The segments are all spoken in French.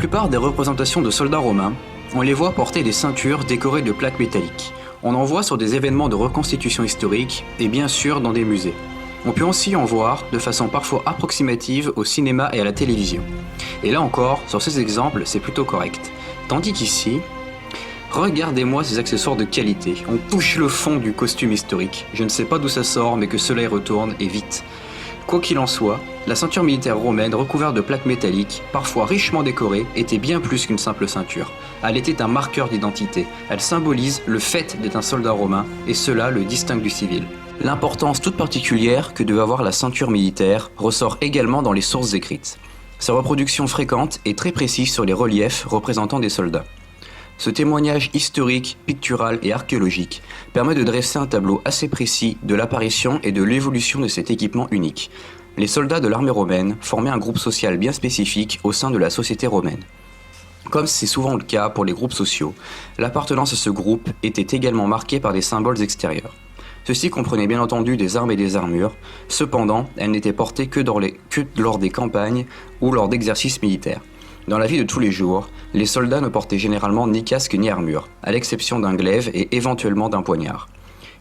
plupart des représentations de soldats romains, on les voit porter des ceintures décorées de plaques métalliques. On en voit sur des événements de reconstitution historique et bien sûr dans des musées. On peut aussi en voir de façon parfois approximative au cinéma et à la télévision. Et là encore, sur ces exemples, c'est plutôt correct. Tandis qu'ici, regardez-moi ces accessoires de qualité. On touche le fond du costume historique. Je ne sais pas d'où ça sort, mais que cela y retourne et vite. Quoi qu'il en soit, la ceinture militaire romaine recouverte de plaques métalliques, parfois richement décorée, était bien plus qu'une simple ceinture. Elle était un marqueur d'identité. Elle symbolise le fait d'être un soldat romain, et cela le distingue du civil. L'importance toute particulière que devait avoir la ceinture militaire ressort également dans les sources écrites. Sa reproduction fréquente et très précise sur les reliefs représentant des soldats. Ce témoignage historique, pictural et archéologique permet de dresser un tableau assez précis de l'apparition et de l'évolution de cet équipement unique. Les soldats de l'armée romaine formaient un groupe social bien spécifique au sein de la société romaine. Comme c'est souvent le cas pour les groupes sociaux, l'appartenance à ce groupe était également marquée par des symboles extérieurs. Ceci comprenait bien entendu des armes et des armures, cependant, elles n'étaient portées que lors des campagnes ou lors d'exercices militaires. Dans la vie de tous les jours, les soldats ne portaient généralement ni casque ni armure, à l'exception d'un glaive et éventuellement d'un poignard.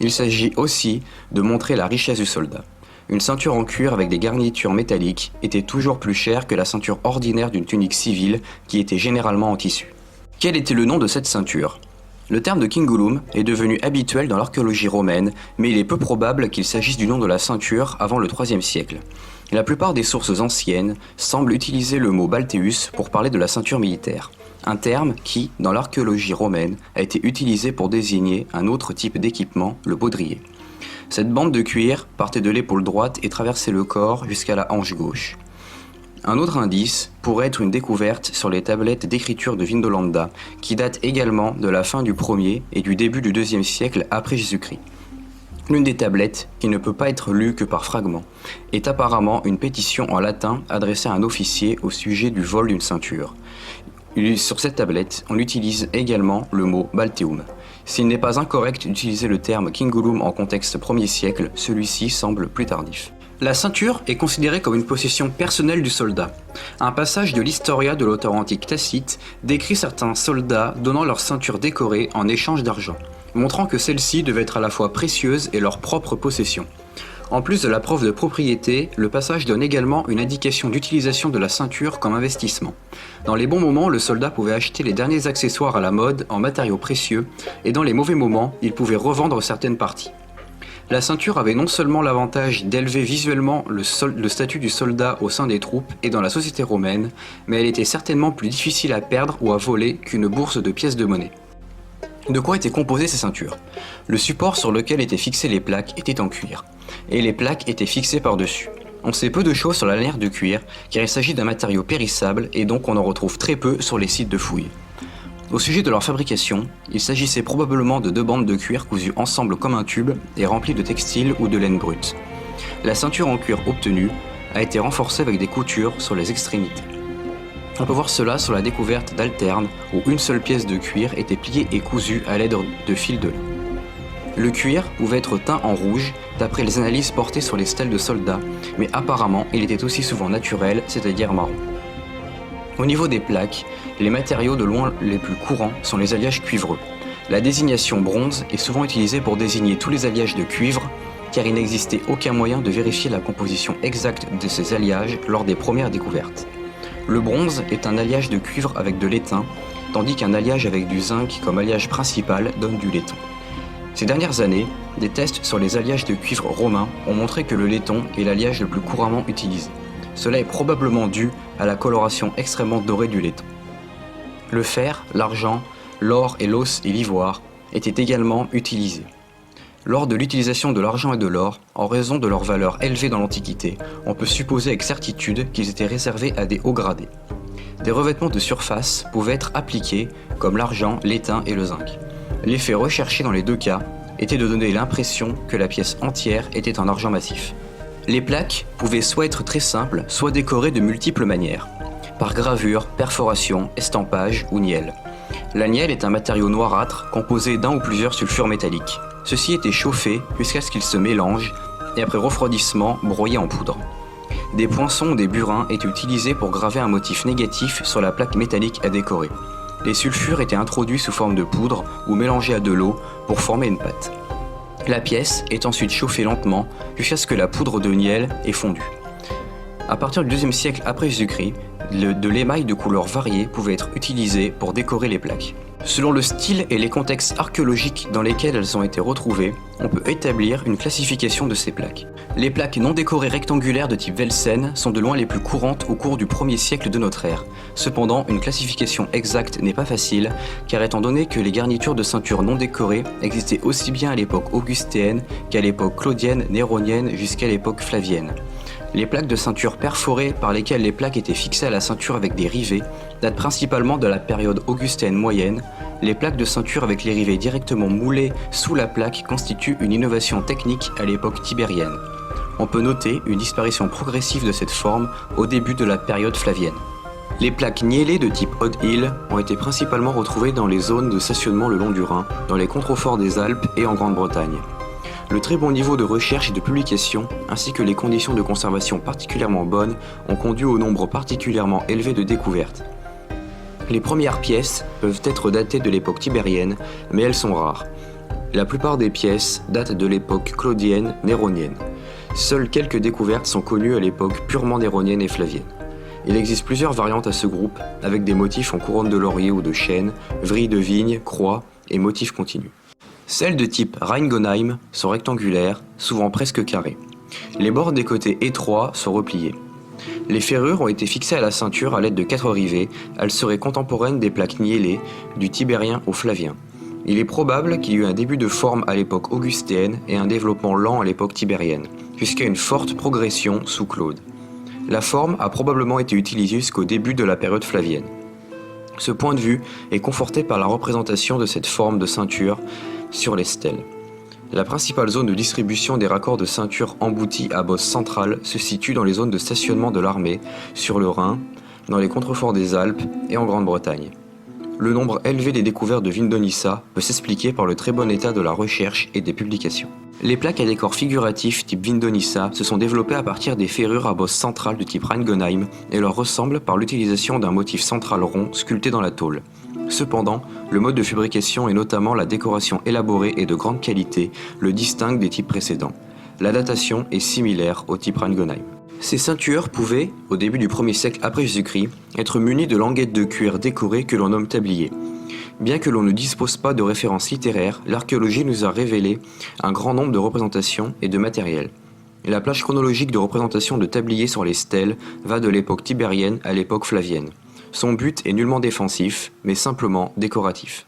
Il s'agit aussi de montrer la richesse du soldat. Une ceinture en cuir avec des garnitures métalliques était toujours plus chère que la ceinture ordinaire d'une tunique civile qui était généralement en tissu. Quel était le nom de cette ceinture ? Le terme de cingulum est devenu habituel dans l'archéologie romaine, mais il est peu probable qu'il s'agisse du nom de la ceinture avant le IIIe siècle. La plupart des sources anciennes semblent utiliser le mot balteus pour parler de la ceinture militaire, un terme qui, dans l'archéologie romaine, a été utilisé pour désigner un autre type d'équipement, le baudrier. Cette bande de cuir partait de l'épaule droite et traversait le corps jusqu'à la hanche gauche. Un autre indice pourrait être une découverte sur les tablettes d'écriture de Vindolanda, qui datent également de la fin du 1er et du début du 2e siècle après Jésus-Christ. L'une des tablettes, qui ne peut pas être lue que par fragments, est apparemment une pétition en latin adressée à un officier au sujet du vol d'une ceinture. Sur cette tablette, on utilise également le mot balteum. S'il n'est pas incorrect d'utiliser le terme cingulum en contexte 1er siècle, celui-ci semble plus tardif. La ceinture est considérée comme une possession personnelle du soldat. Un passage de l'Historia de l'auteur antique Tacite décrit certains soldats donnant leur ceinture décorée en échange d'argent, montrant que celle-ci devait être à la fois précieuse et leur propre possession. En plus de la preuve de propriété, le passage donne également une indication d'utilisation de la ceinture comme investissement. Dans les bons moments, le soldat pouvait acheter les derniers accessoires à la mode en matériaux précieux, et dans les mauvais moments, il pouvait revendre certaines parties. La ceinture avait non seulement l'avantage d'élever visuellement le statut du soldat au sein des troupes et dans la société romaine, mais elle était certainement plus difficile à perdre ou à voler qu'une bourse de pièces de monnaie. De quoi étaient composées ces ceintures ? Le support sur lequel étaient fixées les plaques était en cuir, et les plaques étaient fixées par-dessus. On sait peu de choses sur la lanière de cuir, car il s'agit d'un matériau périssable et donc on en retrouve très peu sur les sites de fouilles. Au sujet de leur fabrication, il s'agissait probablement de 2 bandes de cuir cousues ensemble comme un tube et remplies de textile ou de laine brute. La ceinture en cuir obtenue a été renforcée avec des coutures sur les extrémités. On peut voir cela sur la découverte d'alternes où une seule pièce de cuir était pliée et cousue à l'aide de fils de lin. Le cuir pouvait être teint en rouge d'après les analyses portées sur les stèles de soldats, mais apparemment il était aussi souvent naturel, c'est-à-dire marron. Au niveau des plaques, les matériaux de loin les plus courants sont les alliages cuivreux. La désignation bronze est souvent utilisée pour désigner tous les alliages de cuivre, car il n'existait aucun moyen de vérifier la composition exacte de ces alliages lors des premières découvertes. Le bronze est un alliage de cuivre avec de l'étain, tandis qu'un alliage avec du zinc comme alliage principal donne du laiton. Ces dernières années, des tests sur les alliages de cuivre romains ont montré que le laiton est l'alliage le plus couramment utilisé. Cela est probablement dû à la coloration extrêmement dorée du laiton. Le fer, l'argent, l'or et l'os et l'ivoire étaient également utilisés. Lors de l'utilisation de l'argent et de l'or, en raison de leur valeur élevée dans l'Antiquité, on peut supposer avec certitude qu'ils étaient réservés à des hauts gradés. Des revêtements de surface pouvaient être appliqués, comme l'argent, l'étain et le zinc. L'effet recherché dans les 2 cas était de donner l'impression que la pièce entière était en argent massif. Les plaques pouvaient soit être très simples, soit décorées de multiples manières, par gravure, perforation, estampage ou nielle. La nielle est un matériau noirâtre composé d'un ou plusieurs sulfures métalliques. Ceux-ci étaient chauffés jusqu'à ce qu'ils se mélangent et après refroidissement broyés en poudre. Des poinçons ou des burins étaient utilisés pour graver un motif négatif sur la plaque métallique à décorer. Les sulfures étaient introduits sous forme de poudre ou mélangés à de l'eau pour former une pâte. La pièce est ensuite chauffée lentement jusqu'à ce que la poudre de niel ait fondu. À partir du IIe siècle après Jésus-Christ, de l'émail de couleurs variées pouvait être utilisé pour décorer les plaques. Selon le style et les contextes archéologiques dans lesquels elles ont été retrouvées, on peut établir une classification de ces plaques. Les plaques non décorées rectangulaires de type Velsen sont de loin les plus courantes au cours du 1er siècle de notre ère. Cependant, une classification exacte n'est pas facile, car étant donné que les garnitures de ceinture non décorées existaient aussi bien à l'époque augustéenne qu'à l'époque claudienne, néronienne jusqu'à l'époque flavienne. Les plaques de ceinture perforées par lesquelles les plaques étaient fixées à la ceinture avec des rivets datent principalement de la période augustéenne moyenne. Les plaques de ceinture avec les rivets directement moulés sous la plaque constituent une innovation technique à l'époque tibérienne. On peut noter une disparition progressive de cette forme au début de la période flavienne. Les plaques niellées de type Odd Hill ont été principalement retrouvées dans les zones de stationnement le long du Rhin, dans les contreforts des Alpes et en Grande-Bretagne. Le très bon niveau de recherche et de publication, ainsi que les conditions de conservation particulièrement bonnes, ont conduit au nombre particulièrement élevé de découvertes. Les premières pièces peuvent être datées de l'époque tibérienne, mais elles sont rares. La plupart des pièces datent de l'époque claudienne, néronienne. Seules quelques découvertes sont connues à l'époque purement néronienne et flavienne. Il existe plusieurs variantes à ce groupe, avec des motifs en couronne de laurier ou de chêne, vrilles de vigne, croix et motifs continus. Celles de type Rheingonheim sont rectangulaires, souvent presque carrées. Les bords des côtés étroits sont repliés. Les ferrures ont été fixées à la ceinture à l'aide de 4 rivets. Elles seraient contemporaines des plaques niellées, du tibérien au flavien. Il est probable qu'il y eut un début de forme à l'époque augustéenne et un développement lent à l'époque tibérienne, jusqu'à une forte progression sous Claude. La forme a probablement été utilisée jusqu'au début de la période flavienne. Ce point de vue est conforté par la représentation de cette forme de ceinture sur les stèles. La principale zone de distribution des raccords de ceinture emboutis à bosse centrale se situe dans les zones de stationnement de l'armée, sur le Rhin, dans les contreforts des Alpes et en Grande-Bretagne. Le nombre élevé des découvertes de Vindonissa peut s'expliquer par le très bon état de la recherche et des publications. Les plaques à décor figuratif type Vindonissa se sont développées à partir des ferrures à bosse centrale de type Rheingonheim et leur ressemblent par l'utilisation d'un motif central rond sculpté dans la tôle. Cependant, le mode de fabrication et notamment la décoration élaborée et de grande qualité le distinguent des types précédents. La datation est similaire au type Rheingonheim. Ces ceintures pouvaient, au début du 1er siècle après Jésus-Christ, être munies de languettes de cuir décorées que l'on nomme tabliers. Bien que l'on ne dispose pas de références littéraires, l'archéologie nous a révélé un grand nombre de représentations et de matériel. La plage chronologique de représentation de tabliers sur les stèles va de l'époque tibérienne à l'époque flavienne. Son but est nullement défensif, mais simplement décoratif.